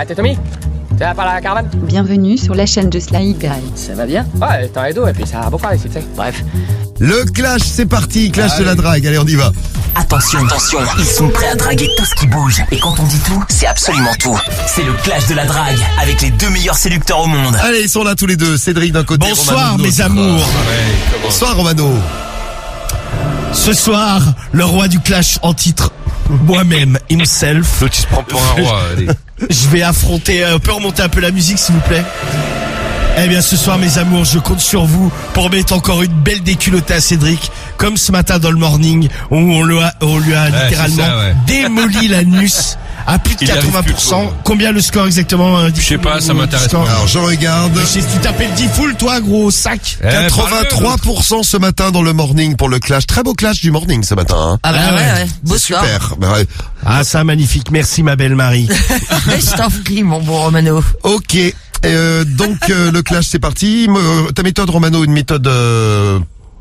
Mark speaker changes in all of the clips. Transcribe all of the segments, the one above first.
Speaker 1: Ah, t'es Tommy? Tu vas par la caravane?
Speaker 2: Bienvenue sur la chaîne de Sly Guy.
Speaker 1: Ça va bien? Ouais, temps et d'eau, et puis ça va beaucoup ici, tu sais. Bref.
Speaker 3: Le clash, c'est parti, clash de la drague. Allez, on y va.
Speaker 4: Attention, ils sont prêts à draguer tout ce qui bouge. Et quand on dit tout, c'est absolument tout. C'est le clash de la drague avec les 2 meilleurs séducteurs au monde.
Speaker 3: Allez, ils sont là tous les deux. Cédric d'un côté,
Speaker 5: Bonsoir
Speaker 3: Romano de
Speaker 5: mes
Speaker 3: l'autre.
Speaker 5: amours.
Speaker 3: Bonsoir Romano.
Speaker 5: Ce soir, le roi du clash en titre, moi-même, himself.
Speaker 6: L'autre il se prend pour un roi. Allez.
Speaker 5: Je vais affronter, on peut remonter un peu la musique s'il vous plaît? Eh bien ce soir mes amours, je compte sur vous pour mettre encore une belle déculottée à Cédric, comme ce matin dans le morning où on lui a littéralement
Speaker 6: c'est ça, ouais.
Speaker 5: démoli l'anus à plus de
Speaker 6: Il arrive plus
Speaker 5: 80%.
Speaker 6: trop.
Speaker 5: Combien le score exactement?
Speaker 6: Je sais pas, ça m'intéresse
Speaker 5: Score.
Speaker 6: pas.
Speaker 3: Alors, je regarde.
Speaker 5: Tu t'appelles 10 full toi gros sac.
Speaker 3: 83% ce matin dans le morning pour le clash. Très beau clash du morning ce matin. Hein.
Speaker 7: Ah bah
Speaker 5: Ah ouais.
Speaker 7: ouais. Beau soir.
Speaker 3: Super. Bah ouais.
Speaker 5: Ah ça magnifique, merci ma belle Marie.
Speaker 7: Je t'en prie, mon bon Romano.
Speaker 3: Ok. Donc le clash c'est parti. Ta méthode Romano, une méthode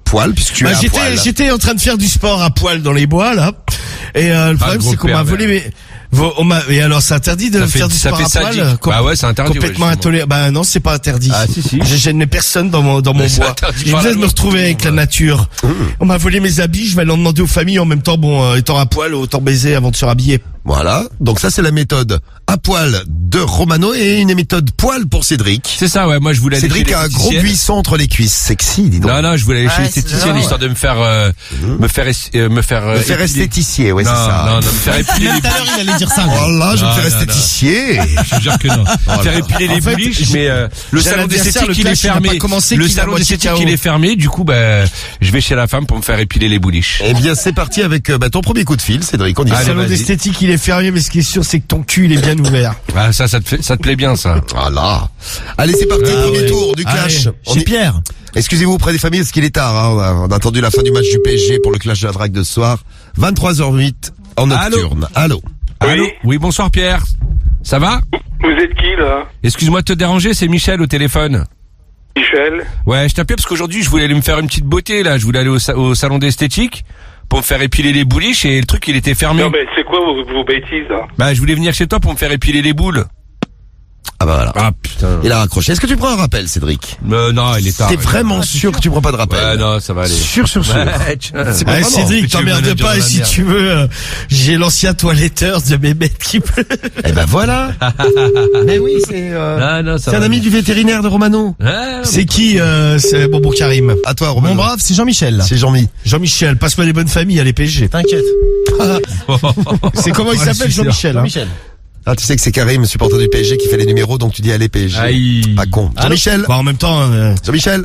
Speaker 3: poil puisque tu es à poil.
Speaker 5: J'étais en train de faire du sport à poil dans les bois là. Et le problème
Speaker 6: gros
Speaker 5: c'est qu'on m'a
Speaker 6: pervers.
Speaker 5: volé mes et alors c'est interdit de faire du
Speaker 6: ça
Speaker 5: sport
Speaker 6: fait
Speaker 5: à poil.
Speaker 6: sadique. Bah ouais, c'est interdit.
Speaker 5: Complètement
Speaker 6: ouais,
Speaker 5: intolérable. Bah non, c'est pas interdit.
Speaker 6: Ah, si.
Speaker 5: Je gêne personne dans mon
Speaker 6: C'est
Speaker 5: bois.
Speaker 6: interdit
Speaker 5: Je
Speaker 6: par
Speaker 5: viens
Speaker 6: la
Speaker 5: de me
Speaker 6: loi.
Speaker 5: retrouver avec la nature. On m'a volé mes habits, je vais aller en demander aux familles en même temps. Bon, étant à poil, autant baiser avant de se rhabiller.
Speaker 3: Voilà. Donc ça c'est la méthode à poil de Romano et une méthode poil pour Cédric.
Speaker 6: C'est ça, ouais. Moi, je voulais aller
Speaker 3: Cédric
Speaker 6: chez
Speaker 3: a un gros
Speaker 6: l'esthéticienne.
Speaker 3: buisson entre les cuisses. Sexy, dis donc.
Speaker 6: Non, je voulais aller chez
Speaker 7: Ouais,
Speaker 6: l'esthéticienne
Speaker 7: c'est ça,
Speaker 6: histoire de me faire
Speaker 3: Me faire
Speaker 6: épiler.
Speaker 3: esthéticier, ouais,
Speaker 6: Non,
Speaker 3: c'est ça.
Speaker 6: non, me faire épiler les
Speaker 5: Tout à l'heure, il allait dire ça.
Speaker 3: Voilà, je vais me
Speaker 6: Non,
Speaker 3: faire
Speaker 6: non,
Speaker 3: esthéticier.
Speaker 6: Je te jure que non. Me faire épiler les
Speaker 5: En fait,
Speaker 6: bouliches, mais le
Speaker 5: j'ai un
Speaker 6: salon
Speaker 5: adversaire,
Speaker 6: d'esthétique
Speaker 5: le
Speaker 6: il est
Speaker 5: clash, il a
Speaker 6: fermé.
Speaker 5: pas commencé,
Speaker 6: Le
Speaker 5: qu'il a
Speaker 6: salon
Speaker 5: moitié
Speaker 6: d'esthétique
Speaker 5: KO.
Speaker 6: il est fermé. Du coup, je vais chez la femme pour me faire épiler les bouliches.
Speaker 3: Eh bien, c'est parti avec ton premier coup de fil, Cédric. On y
Speaker 5: Le
Speaker 3: va.
Speaker 6: Allez,
Speaker 5: salon
Speaker 6: vas-y.
Speaker 5: d'esthétique, il est fermé, mais ce qui est sûr, c'est que ton cul, il est bien ouvert.
Speaker 6: Ah, ça te plaît bien, ça.
Speaker 3: Voilà. Allez, c'est parti, premier tour du clash.
Speaker 5: Allez,
Speaker 3: On
Speaker 5: chez
Speaker 3: y-
Speaker 5: Pierre.
Speaker 3: Excusez-vous auprès des familles, parce qu'il est tard. Hein. On a attendu la fin du match du PSG pour le clash de la drague de ce soir. 23h08 en nocturne. Allô.
Speaker 6: Allô? Oui, bonsoir Pierre. Ça va?
Speaker 8: Vous êtes qui, là?
Speaker 6: Excuse-moi de te déranger, c'est Michel au téléphone.
Speaker 8: Michel?
Speaker 6: Ouais, je t'appelais parce qu'aujourd'hui, je voulais aller me faire une petite beauté, là. Je voulais aller au salon d'esthétique pour me faire épiler les bouliches et le truc, il était fermé.
Speaker 8: Non, mais c'est quoi vos bêtises, là?
Speaker 6: Bah, je voulais venir chez toi pour me faire épiler les boules.
Speaker 3: Ah bah voilà.
Speaker 6: Ah, putain.
Speaker 3: Il a raccroché. Est-ce que tu prends un rappel, Cédric?
Speaker 6: Non, il est tard.
Speaker 3: T'es vraiment sûr que tu prends pas de rappel?
Speaker 6: Ouais, non, ça va aller.
Speaker 3: Sûr.
Speaker 6: Ouais, tiens.
Speaker 3: C'est pas
Speaker 5: Ouais,
Speaker 3: vraiment.
Speaker 5: Cédric,
Speaker 6: Putain,
Speaker 5: t'emmerdes
Speaker 6: manager
Speaker 5: pas,
Speaker 6: de
Speaker 5: et
Speaker 6: la
Speaker 5: si
Speaker 6: merde.
Speaker 5: tu veux, j'ai l'ancien toiletteur de mes bêtes qui peut.
Speaker 3: Eh ben voilà. Mais oui, c'est
Speaker 6: Non, ça
Speaker 3: c'est un
Speaker 6: va
Speaker 3: ami
Speaker 6: aller.
Speaker 3: du vétérinaire de Romano.
Speaker 6: Ouais,
Speaker 5: C'est qui, c'est Bonbon Karim?
Speaker 3: À toi, Romano.
Speaker 5: Mon brave, c'est Jean-Michel.
Speaker 3: C'est Jean-Mi.
Speaker 5: Jean-Michel, passe-moi les bonnes familles à les PSG, t'inquiète. C'est comment il
Speaker 6: Ouais,
Speaker 5: s'appelle,
Speaker 6: je suis
Speaker 5: Jean-Michel, hein?
Speaker 3: Ah, tu sais que c'est Karim, supporter du PSG, qui fait les numéros, donc tu dis allez PSG.
Speaker 6: Aïe.
Speaker 3: Pas con.
Speaker 5: Allô?
Speaker 3: Jean-Michel.
Speaker 5: Bah, en même temps,
Speaker 3: Jean-Michel.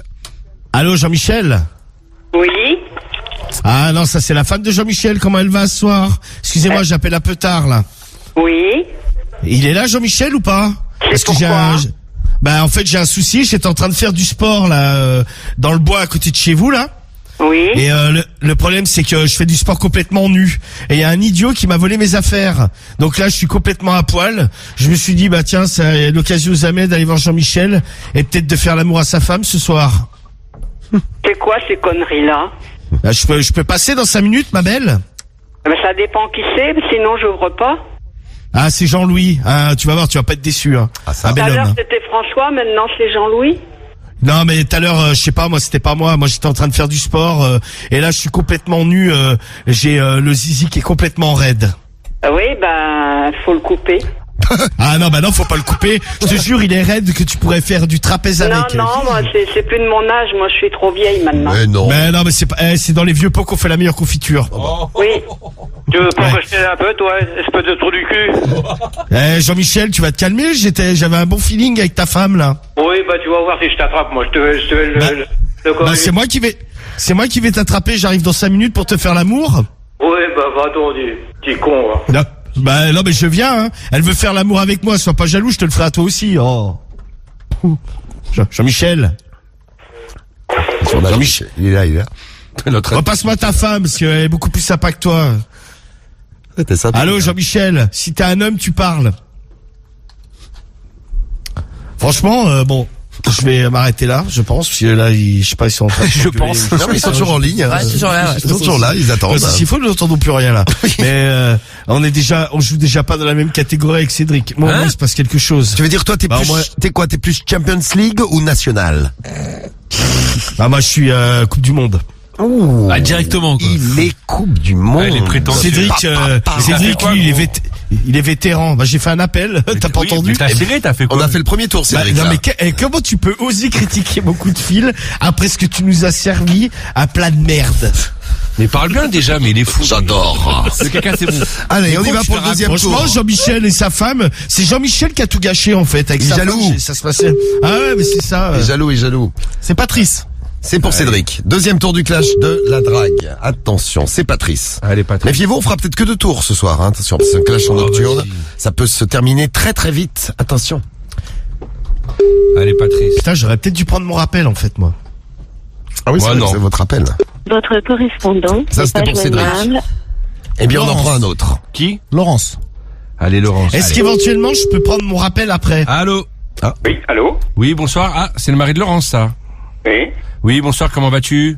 Speaker 5: allô, Jean-Michel?
Speaker 9: Oui,
Speaker 5: Ah non, ça c'est la femme de Jean-Michel, comment elle va ce soir? Excusez-moi, j'appelle un peu tard, là.
Speaker 9: oui.
Speaker 5: Il est là, Jean-Michel, ou pas? Parce que
Speaker 9: pourquoi
Speaker 5: bah, en fait, j'ai un souci, j'étais en train de faire du sport, là, dans le bois à côté de chez vous, là.
Speaker 9: Oui.
Speaker 5: Et le problème, c'est que je fais du sport complètement nu. Et il y a un idiot qui m'a volé mes affaires. Donc là, je suis complètement à poil. Je me suis dit, bah tiens, c'est l'occasion jamais d'aller voir Jean-Michel et peut-être de faire l'amour à sa femme ce soir.
Speaker 9: C'est quoi ces conneries-là?
Speaker 5: Bah, je peux passer dans 5 minutes, ma belle?
Speaker 9: Ben, ça dépend qui c'est, sinon j'ouvre pas.
Speaker 5: Ah, c'est Jean-Louis. Ah, tu vas voir, tu vas pas être déçu. Hein.
Speaker 3: Ah, ça
Speaker 5: Un
Speaker 9: Tout
Speaker 5: bel
Speaker 9: à l'heure
Speaker 5: homme.
Speaker 9: c'était François, maintenant c'est Jean-Louis.
Speaker 5: Non, mais tout à l'heure, je sais pas, moi, c'était pas moi. Moi, j'étais en train de faire du sport. Et là, je suis complètement nu. J'ai le zizi qui est complètement raide.
Speaker 9: Oui, ben, faut le couper.
Speaker 5: Ah non, bah non, faut pas le couper. Je te jure, il est raide que tu pourrais faire du trapèze
Speaker 9: Non,
Speaker 5: avec.
Speaker 9: non, moi c'est plus de mon âge, moi je suis trop vieille maintenant.
Speaker 3: Mais non.
Speaker 5: Mais non, mais c'est pas, c'est dans les vieux pots qu'on fait la meilleure confiture.
Speaker 9: Oui.
Speaker 8: Tu veux pas
Speaker 5: Ouais.
Speaker 8: rester un peu, toi, espèce de trou du cul?
Speaker 5: Jean-Michel, tu vas te calmer. J'avais un bon feeling avec ta femme là.
Speaker 8: Oui, bah tu vas voir si je t'attrape, moi. Je te vais
Speaker 5: Bah,
Speaker 8: le
Speaker 5: Bah, c'est moi qui vais t'attraper. J'arrive dans 5 minutes pour te faire l'amour.
Speaker 8: Oui, bah va-t'en, t'es con, hein.
Speaker 5: Non. Bah non, mais je viens. Hein. Elle veut faire l'amour avec moi. Sois pas jaloux, je te le ferai à toi aussi. Oh. Jean-Michel.
Speaker 3: Jean-Michel. Il est là.
Speaker 6: Notre...
Speaker 5: Repasse-moi ta femme parce qu'elle est beaucoup plus sympa que toi.
Speaker 3: T'es sympa.
Speaker 5: Allô, Jean-Michel. Si t'es un homme, tu parles. Franchement, bon. je vais m'arrêter là, je pense, parce que là, je sais pas, ils sont en train de
Speaker 6: Je pense.
Speaker 3: Non, mais ils sont toujours en ligne.
Speaker 7: Ouais, toujours là, ouais.
Speaker 3: Ils sont toujours là, ils attendent.
Speaker 5: S'il faut, nous n'entendons plus rien là. Mais on joue déjà pas dans la même catégorie avec Cédric. Moi, il se passe quelque chose.
Speaker 3: Tu veux dire, toi, t'es plus Champions League ou National?
Speaker 5: Ah, moi, je suis Coupe du Monde.
Speaker 3: Ouh.
Speaker 6: Ah, directement, quoi.
Speaker 3: Il est Coupe du Monde.
Speaker 6: Ouais, il est prétentieux.
Speaker 5: Cédric, lui, il est vétéran. Bah, j'ai fait un appel. T'as pas entendu?
Speaker 6: Mais t'as serré, t'as fait quoi?
Speaker 3: On a fait le premier tour, Cédric.
Speaker 5: Non,
Speaker 3: là.
Speaker 5: mais comment tu peux oser critiquer mon coup de fil après ce que tu nous as servi à plat de merde?
Speaker 6: Mais parle bien déjà, mais il est fou.
Speaker 3: J'adore.
Speaker 6: Le caca, c'est bon.
Speaker 3: Allez, on y va pour le deuxième tour.
Speaker 5: Franchement, Jean-Michel et sa femme, c'est Jean-Michel qui a tout gâché, en fait, avec
Speaker 3: Il est
Speaker 5: sa
Speaker 3: jaloux.
Speaker 5: femme. Ça se passait. Ah ouais, mais c'est ça.
Speaker 3: Il est jaloux.
Speaker 5: C'est Patrice.
Speaker 3: C'est pour Cédric. Deuxième tour du clash de la drague. Attention, c'est Patrice.
Speaker 6: Allez, Patrice.
Speaker 3: Méfiez-vous, on fera peut-être que 2 tours ce soir. Hein. Attention, c'est un clash en nocturne.
Speaker 6: vas-y.
Speaker 3: Ça peut se terminer très très vite. Attention.
Speaker 6: Allez, Patrice.
Speaker 5: Putain, j'aurais peut-être dû prendre mon rappel, en fait, moi.
Speaker 3: Ah oui,
Speaker 6: Ouais, non.
Speaker 3: c'est votre appel.
Speaker 9: Votre correspondant.
Speaker 3: Ça, c'était pour Cédric. Eh bien, on en prend un autre.
Speaker 6: Qui?
Speaker 5: Laurence.
Speaker 6: Allez, Laurence.
Speaker 5: Est-ce qu'éventuellement, je peux prendre mon rappel après?
Speaker 6: Allô?
Speaker 8: Oui, allô?
Speaker 6: Oui, bonsoir. Ah, c'est le mari de Laurence, ça.
Speaker 8: Oui.
Speaker 6: Oui, bonsoir, comment vas-tu?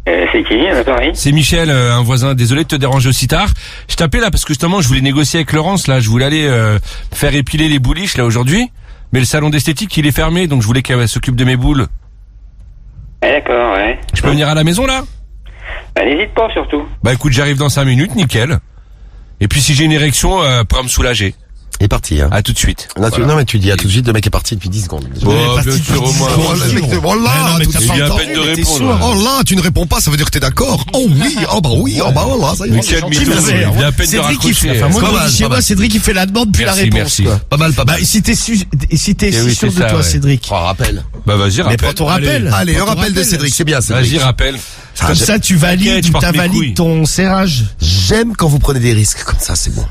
Speaker 8: C'est qui, l'appareil?
Speaker 6: C'est Michel, un voisin. Désolé de te déranger aussi tard. Je t'appelais là parce que justement, je voulais négocier avec Laurence, là. Je voulais aller faire épiler les bouliches, là, aujourd'hui. Mais le salon d'esthétique, il est fermé, donc je voulais qu'elle s'occupe de mes boules.
Speaker 8: D'accord, ouais.
Speaker 6: Je peux venir à la maison, là?
Speaker 8: Bah, n'hésite pas, surtout.
Speaker 6: Bah écoute, j'arrive dans 5 minutes, nickel. Et puis si j'ai une érection, pourra me soulager.
Speaker 3: Il est parti. Hein.
Speaker 6: À tout de suite.
Speaker 3: Là, non, mais tu dis à tout de suite, le mec est parti depuis 10 secondes.
Speaker 6: Oh, bien sûr, au moins.
Speaker 3: Oh là,
Speaker 5: mais
Speaker 3: tout de
Speaker 5: t'as
Speaker 3: suite.
Speaker 5: pas
Speaker 6: Il y a à
Speaker 5: entendu,
Speaker 6: peine de
Speaker 5: mais t'es
Speaker 6: répondre.
Speaker 5: sourd.
Speaker 3: Oh là, tu ne réponds pas, ça veut dire que t'es d'accord. Oh oui, oh bah oui, oh bah voilà, ça y est.
Speaker 6: Mais quel mytho, il y a à peine de
Speaker 5: Cédric, il fait,
Speaker 6: raccrocher.
Speaker 5: enfin, moi,
Speaker 3: Pas
Speaker 5: quand
Speaker 3: mal,
Speaker 5: je dis chez
Speaker 3: pas
Speaker 5: moi,
Speaker 3: mal.
Speaker 5: Cédric, il fait la demande puis la
Speaker 6: Merci,
Speaker 5: réponse,
Speaker 6: merci.
Speaker 5: quoi.
Speaker 3: Pas mal.
Speaker 5: Bah, si t'es sûr
Speaker 6: oui,
Speaker 5: de
Speaker 6: c'est
Speaker 5: toi,
Speaker 6: ça,
Speaker 5: Cédric.
Speaker 3: Oh, rappel.
Speaker 6: Bah vas-y,
Speaker 5: Mais
Speaker 6: rappelle.
Speaker 5: prends ton rappel.
Speaker 3: Allez, un
Speaker 5: Prends ton
Speaker 3: rappel de Cédric, c'est bien, Cédric.
Speaker 6: Vas-y, rappelle.
Speaker 5: Comme ça, tu valides
Speaker 6: T'inquiète, je
Speaker 5: ou
Speaker 6: porte mes
Speaker 5: t'invalides
Speaker 6: couilles.
Speaker 5: ton serrage.
Speaker 3: J'aime quand vous prenez des risques comme ça, c'est bon.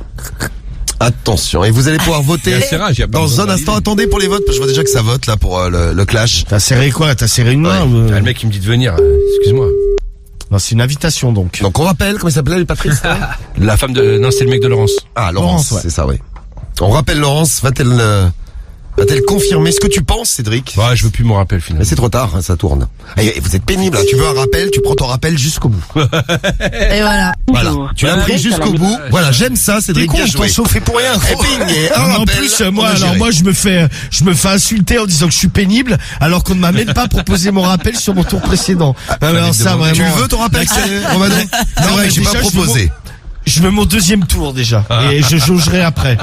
Speaker 3: Attention, et vous allez pouvoir voter
Speaker 6: Il y a serrage, il y a pas
Speaker 3: dans
Speaker 6: besoin
Speaker 3: un
Speaker 6: de
Speaker 3: instant.
Speaker 6: valider.
Speaker 3: Attendez pour les votes, parce que je vois déjà que ça vote là pour le clash.
Speaker 5: T'as serré quoi? T'as serré une main?
Speaker 3: Ouais.
Speaker 6: Ah, le mec, il me dit de venir. Excuse-moi.
Speaker 5: Non, c'est une invitation, donc.
Speaker 3: Donc on rappelle, comment il s'appelait, Patrice?
Speaker 6: La femme de... Non, c'est le mec de Laurence.
Speaker 3: Ah, Laurence,
Speaker 5: Laurence, ouais.
Speaker 3: c'est ça, oui. On rappelle Laurence, va-t-elle confirmer ce que tu penses, Cédric?
Speaker 6: Ouais, je veux plus mon rappel,
Speaker 3: Mais
Speaker 6: finalement.
Speaker 3: c'est trop tard, hein, ça tourne. Et vous êtes pénible, hein. Tu veux un rappel, tu prends ton rappel jusqu'au bout.
Speaker 7: Et voilà.
Speaker 3: Voilà. Tu l'as pris jusqu'au bout. Voilà, j'aime ça,
Speaker 5: T'es
Speaker 3: Cédric.
Speaker 5: con,
Speaker 3: Bien
Speaker 5: je t'en
Speaker 3: joué.
Speaker 5: chauffais pour rien.
Speaker 3: Et bing, et un
Speaker 5: En
Speaker 3: rappel,
Speaker 5: plus,
Speaker 3: on
Speaker 5: moi,
Speaker 3: a
Speaker 5: alors
Speaker 3: géré.
Speaker 5: moi, je me fais insulter en disant que je suis pénible, alors qu'on ne m'a même pas proposé mon rappel sur mon tour précédent. Alors ça, vraiment.
Speaker 3: Tu veux ton rappel, Romano? C'est vrai que j'ai
Speaker 5: déjà,
Speaker 3: pas
Speaker 5: je veux
Speaker 3: proposé.
Speaker 5: Je veux mon deuxième tour déjà, et je jaugerai après.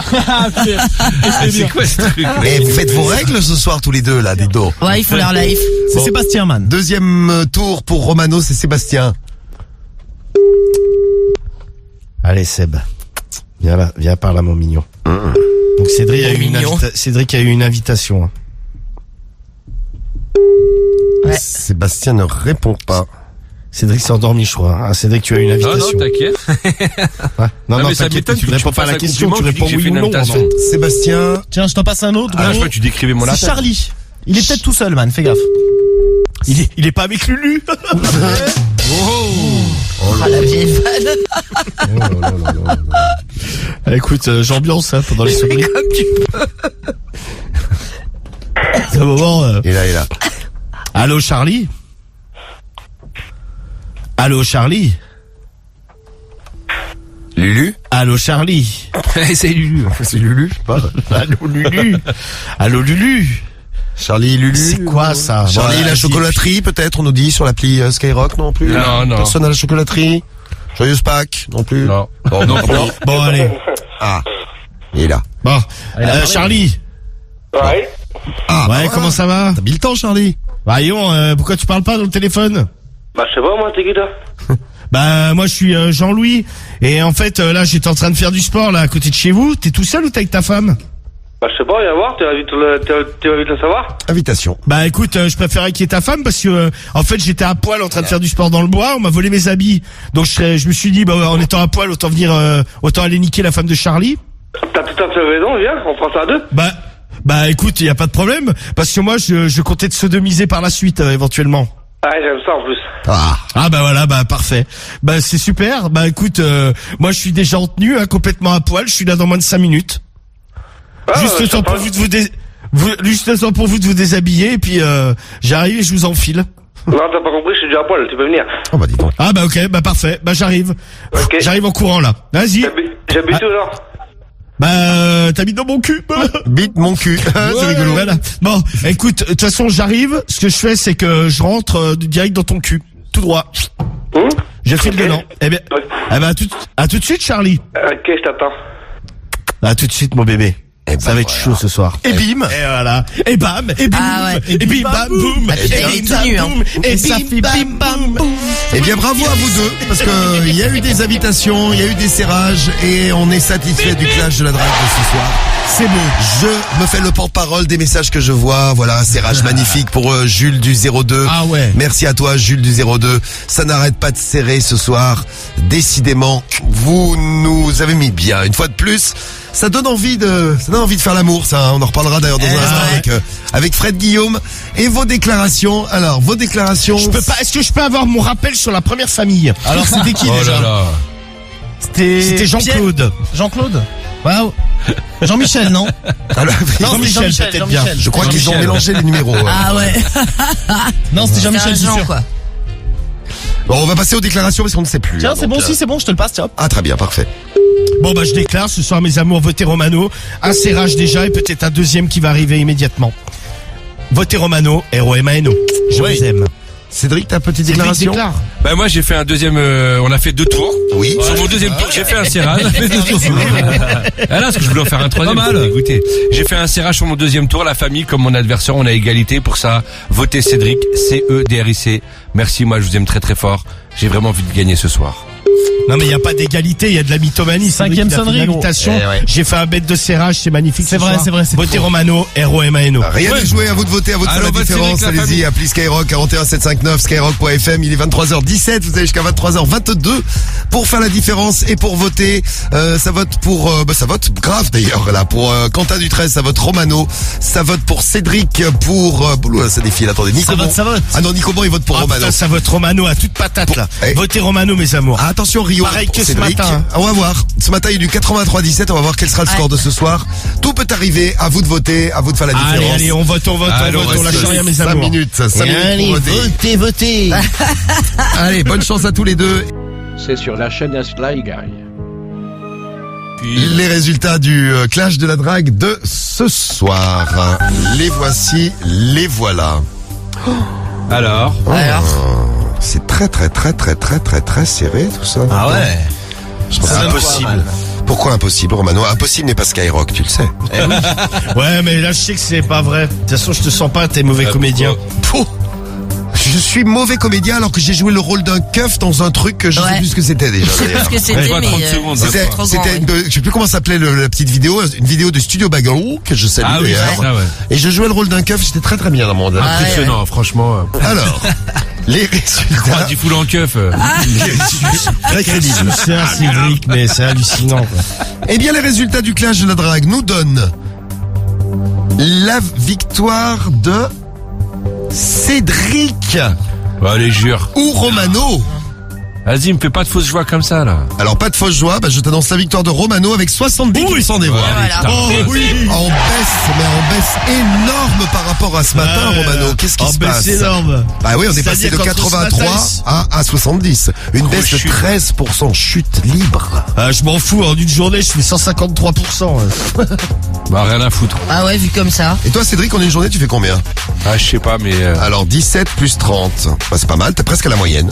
Speaker 6: C'est quoi ce truc?
Speaker 3: Mais vous faites vos règles ce soir tous les deux là, dites donc.
Speaker 7: Ouais, il faut leur life.
Speaker 3: C'est Sébastien Man. Deuxième tour pour Romano, c'est Sébastien.
Speaker 5: Allez Seb, viens là, viens par là mon mignon. Donc Cédric a, Cédric a eu une invitation. Hein.
Speaker 7: Ouais.
Speaker 3: Sébastien ne répond pas.
Speaker 5: Cédric s'est endormi, je crois. Ah, Cédric, tu as une
Speaker 6: Non,
Speaker 5: invitation.
Speaker 6: non, t'inquiète.
Speaker 5: Ouais. Non,
Speaker 6: mais ça
Speaker 5: t'inquiète,
Speaker 6: m'étonne
Speaker 5: tu
Speaker 6: que
Speaker 5: ne
Speaker 6: tu
Speaker 5: réponds
Speaker 6: me
Speaker 5: pas à la
Speaker 6: fasses un
Speaker 5: question, tu
Speaker 6: compliment,
Speaker 5: réponds
Speaker 6: tu dis que
Speaker 5: oui
Speaker 6: j'ai
Speaker 5: ou
Speaker 6: fait une
Speaker 5: non, en
Speaker 6: invitation.
Speaker 5: fait.
Speaker 3: Sébastien.
Speaker 10: Tiens, je t'en passe un autre.
Speaker 6: Ah,
Speaker 10: gros.
Speaker 6: je crois que tu décrivais mon
Speaker 10: C'est
Speaker 6: appel.
Speaker 10: Charlie. Il est peut-être tout seul, man. Fais gaffe.
Speaker 5: Il est pas avec Lulu.
Speaker 7: Ah, la vieille vanne.
Speaker 5: Écoute, j'ambiance hein, pendant les sonneries.
Speaker 7: Comme tu peux.
Speaker 5: C'est un moment.
Speaker 3: Il est là.
Speaker 5: Allô Charlie. Allô Charlie.
Speaker 3: Lulu.
Speaker 5: Allô Charlie.
Speaker 6: C'est Lulu.
Speaker 3: C'est Lulu, je sais pas.
Speaker 5: Allô Lulu. Allô Lulu.
Speaker 3: Charlie Lulu.
Speaker 5: C'est quoi ça?
Speaker 3: Charlie,
Speaker 5: Voilà,
Speaker 3: la
Speaker 5: dis-
Speaker 3: chocolaterie, peut-être, on nous dit sur l'appli Skyrock, non plus?
Speaker 6: Non, non.
Speaker 3: Personne à la chocolaterie? Joyeuse Pâques, non plus?
Speaker 6: Non.
Speaker 3: Bon, non plus.
Speaker 5: Bon allez.
Speaker 3: Ah. Il est là.
Speaker 5: Bon. Charlie.
Speaker 8: Ouais.
Speaker 3: Ah, bah
Speaker 5: Ouais,
Speaker 3: voilà.
Speaker 5: comment ça va?
Speaker 3: T'as mis le temps, Charlie?
Speaker 5: Bah Yon, pourquoi tu parles pas dans le téléphone?
Speaker 8: Bah, je sais pas, moi, t'es qui, toi?
Speaker 5: Bah moi je suis Jean-Louis et en fait là j'étais en train de faire du sport là à côté de chez vous. T'es tout seul ou t'es avec ta femme?
Speaker 8: Bah, je sais pas, viens voir, tu vas vite le savoir.
Speaker 3: Invitation.
Speaker 5: Bah écoute, je préférais qu'il y ait ta femme parce que en fait j'étais à poil en train de faire du sport dans le bois, on m'a volé mes habits. Donc je me suis dit bah en étant à poil autant venir autant aller niquer la femme de Charlie.
Speaker 8: T'as tout à fait raison, viens, on prend ça à deux.
Speaker 5: Bah écoute, y a pas de problème parce que moi je comptais te sodomiser par la suite éventuellement.
Speaker 8: Ah, j'aime ça en plus.
Speaker 5: Ah bah voilà, bah parfait. Bah c'est super. Bah écoute, moi je suis déjà en tenue, hein, complètement à poil, je suis là dans moins de 5 minutes.
Speaker 8: Ah,
Speaker 5: Juste le temps
Speaker 8: sympa.
Speaker 5: pour vous de vous juste le temps pour vous de vous déshabiller et puis j'arrive et je vous enfile.
Speaker 8: Non, t'as pas compris, je suis déjà à poil, tu peux venir.
Speaker 3: Oh bah dis donc.
Speaker 5: Ah bah ok, bah parfait, bah j'arrive.
Speaker 8: Ok.
Speaker 5: J'arrive en courant là. Vas-y.
Speaker 8: J'habite où alors?
Speaker 5: Bah t'habites dans mon cul.
Speaker 3: Bite mon cul. C'est rigolo.
Speaker 5: Voilà. Bon, écoute, de toute façon j'arrive. Ce que je fais, c'est que je rentre direct dans ton cul, tout droit. Je file dedans. Eh bien, eh ben à tout de suite, Charlie.
Speaker 8: Ok, je t'attends.
Speaker 5: À tout de suite, mon bébé. Ça va être chaud ce soir. Et bim. Et voilà. Et bam. Et bim.
Speaker 7: Ah ouais.
Speaker 5: Et bim, bam, boum.
Speaker 7: Il est tout nu, hein.
Speaker 5: Et ça fait bim, bam, boum.
Speaker 3: Eh bien, bravo à vous deux, parce que il y a eu des invitations, il y a eu des serrages, et on est satisfait du clash de la drague de ce soir. C'est beau. Je me fais le porte-parole des messages que je vois. Voilà, un serrage magnifique pour Jules du 02.
Speaker 5: Ah ouais.
Speaker 3: Merci à toi, Jules du 02. Ça n'arrête pas de serrer ce soir. Décidément, vous nous avez mis bien. Une fois de plus, ça donne envie de faire l'amour, ça. Hein. On en reparlera d'ailleurs dans un instant avec Fred Guillaume. Et vos déclarations. Alors, vos déclarations.
Speaker 5: Est-ce que je peux avoir mon rappel sur la première famille?
Speaker 10: Alors c'était qui
Speaker 6: Oh
Speaker 10: déjà?
Speaker 6: là là.
Speaker 5: C'était Jean-Claude.
Speaker 10: Jean-Claude? Waouh. Jean-Michel, non?
Speaker 5: Non, Jean-Michel, peut-être bien.
Speaker 3: Je crois qu'ils ont mélangé les numéros.
Speaker 7: Ah ouais.
Speaker 10: Non, c'était Jean-Michel, c'est
Speaker 7: Jean,
Speaker 10: sûr.
Speaker 7: quoi.
Speaker 3: Bon, on va passer aux déclarations parce qu'on ne sait plus.
Speaker 10: Tiens,
Speaker 3: hein,
Speaker 10: c'est
Speaker 3: donc,
Speaker 10: bon aussi, c'est bon, je te le passe, tiens.
Speaker 3: Ah, très bien, parfait.
Speaker 5: Bon bah je déclare ce soir, mes amours, votez Romano. Un serrage déjà et peut-être un deuxième qui va arriver immédiatement. Votez Romano, R-O-M-A-N-O. Je vous aime.
Speaker 3: Cédric, ta petite déclaration?
Speaker 5: Déclare.
Speaker 6: Bah moi j'ai fait un deuxième, on a fait 2 tours.
Speaker 3: Oui.
Speaker 6: Sur mon deuxième tour, j'ai fait un serrage. Ah là, parce que je voulais en faire un troisième. Pas mal. Écoutez, j'ai fait un serrage sur mon deuxième tour. La famille, comme mon adversaire, on a égalité. Pour ça, votez Cédric, C-E-D-R-I-C. Merci, moi je vous aime très très fort. J'ai vraiment envie de gagner ce soir.
Speaker 5: Non mais il y a pas d'égalité, il y a de la mythomanie.
Speaker 10: Cinquième sonnerie, gros.
Speaker 5: J'ai fait un bête de serrage, c'est magnifique.
Speaker 10: C'est vrai, c'est vrai, c'est
Speaker 5: Votez
Speaker 10: faux.
Speaker 5: Romano, R-O-M-A-N-O.
Speaker 3: Rien à jouer, à vous de voter, à vous de faire la
Speaker 6: vote
Speaker 3: différence.
Speaker 6: Cédric, la
Speaker 3: Allez-y,
Speaker 6: famille.
Speaker 3: appelez Skyrock 41759, skyrock.fm. Il est 23h17, vous avez jusqu'à 23h22 pour faire la différence et pour voter. Ça vote pour, ça vote grave d'ailleurs là. Pour Quentin Dutresse, ça vote Romano. Ça vote pour Cédric, pour ça défile. Attendez, Nico.
Speaker 10: Ça vote.
Speaker 3: Ah non, Nico Bon, il vote pour Romano.
Speaker 5: Putain, ça vote Romano à toute patate là.
Speaker 3: Eh.
Speaker 5: Votez Romano, mes amours.
Speaker 3: Ah, attention Rio.
Speaker 5: Pareil
Speaker 3: pour
Speaker 5: que ce
Speaker 3: Cédric.
Speaker 5: matin, hein.
Speaker 3: On va voir. Ce matin, il y a eu 83-17. On va voir quel sera le score de ce soir. Tout peut arriver. À vous de voter. À vous de faire la différence.
Speaker 5: Allez, on vote, on lâche rien, mes
Speaker 3: 5
Speaker 5: amours.
Speaker 3: minutes. 5 minutes pour voter.
Speaker 10: votez.
Speaker 3: Allez, bonne chance à tous les deux.
Speaker 1: C'est sur la chaîne Sly Guy.
Speaker 3: Les résultats du clash de la drague de ce soir. Les voici, les voilà.
Speaker 6: Alors.
Speaker 3: C'est très serré tout ça.
Speaker 10: Ah ouais.
Speaker 3: Je pense
Speaker 10: C'est
Speaker 3: que
Speaker 10: impossible.
Speaker 3: Pourquoi impossible, Romano? Impossible n'est pas Skyrock, tu le sais.
Speaker 5: Ouais, mais là je sais que c'est pas vrai. De toute façon, je te sens pas, t'es mauvais comédien.
Speaker 3: Pouh. Je suis mauvais comédien alors que j'ai joué le rôle d'un keuf dans un truc que je sais
Speaker 7: Ouais.
Speaker 3: plus ce que c'était déjà.
Speaker 7: Je sais plus
Speaker 3: d'ailleurs.
Speaker 7: ce que c'était,
Speaker 6: Pas 30
Speaker 7: mais
Speaker 6: secondes,
Speaker 3: C'était,
Speaker 7: trop grand,
Speaker 3: c'était
Speaker 7: ouais.
Speaker 3: je sais plus comment s'appelait la petite vidéo, une vidéo de Studio Bagaloo que je salue
Speaker 6: Ah oui,
Speaker 3: d'ailleurs.
Speaker 6: ça ouais.
Speaker 3: Et je jouais le rôle d'un keuf, j'étais très bien dans mon
Speaker 7: Ah,
Speaker 6: Impressionnant, franchement.
Speaker 3: Alors, les résultats.
Speaker 6: Du foule en keuf.
Speaker 3: Très crédible.
Speaker 5: C'est un Cédric, mais c'est hallucinant, quoi.
Speaker 3: Eh bien, les résultats du clash de la drague nous donnent la victoire de Cédric
Speaker 6: Bah, allez, jure.
Speaker 3: ou Romano.
Speaker 6: Vas-y, me fais pas de fausse joie comme ça, là.
Speaker 3: Alors, pas de fausse joie, je t'annonce la victoire de Romano avec 70% des voix.
Speaker 7: Voilà.
Speaker 3: Oh oui, en baisse énorme par rapport à ce matin, Romano. Qu'est-ce qui se passe?
Speaker 5: C'est énorme.
Speaker 3: Bah oui, on est passé de
Speaker 5: C'est-à-dire qu'entre ce
Speaker 3: 83
Speaker 5: matin
Speaker 3: à 70. Une baisse de
Speaker 6: chute.
Speaker 3: 13%, chute libre.
Speaker 5: Je m'en fous, en une journée, je fais 153%.
Speaker 6: Bah, rien à foutre.
Speaker 7: Ah ouais, vu comme ça.
Speaker 3: Et toi, Cédric, en une journée, tu fais combien?
Speaker 6: Ah, je sais pas, mais...
Speaker 3: Alors, 17 plus 30. Bah, c'est pas mal, t'es presque à la moyenne.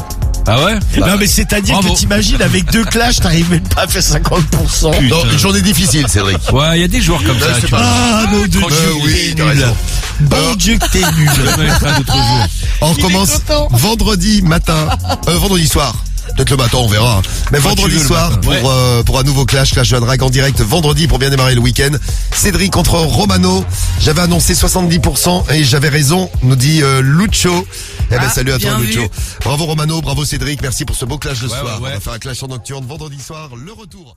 Speaker 6: Ah ouais?
Speaker 5: Non, mais c'est-à-dire
Speaker 6: Bravo.
Speaker 5: que t'imagines, avec 2 clashs, t'arrives même pas à faire 50%.
Speaker 3: Non, une journée difficile, Cédric.
Speaker 6: Ouais, il y a des joueurs comme ça, tu vois.
Speaker 5: Ah, mon Dieu,
Speaker 3: oui,
Speaker 5: t'es
Speaker 3: t'as
Speaker 5: nul.
Speaker 3: raison.
Speaker 5: Bon Dieu que t'es nul.
Speaker 6: Je vais mettre un autre jour.
Speaker 3: On recommence vendredi matin, vendredi soir. Peut-être le matin, on verra. Mais
Speaker 6: Quand
Speaker 3: vendredi
Speaker 6: tu veux, le
Speaker 3: soir,
Speaker 6: matin.
Speaker 3: pour un nouveau clash de la drague en direct, vendredi pour bien démarrer le week-end. Cédric contre Romano. J'avais annoncé 70% et j'avais raison, nous dit Lucho. Eh ben, salut à toi,
Speaker 7: bien
Speaker 3: Lucho.
Speaker 7: vu.
Speaker 3: Bravo Romano, bravo Cédric, merci pour ce beau clash de ce
Speaker 6: Ouais,
Speaker 3: soir.
Speaker 6: ouais.
Speaker 3: On va faire un clash en nocturne vendredi soir, le retour.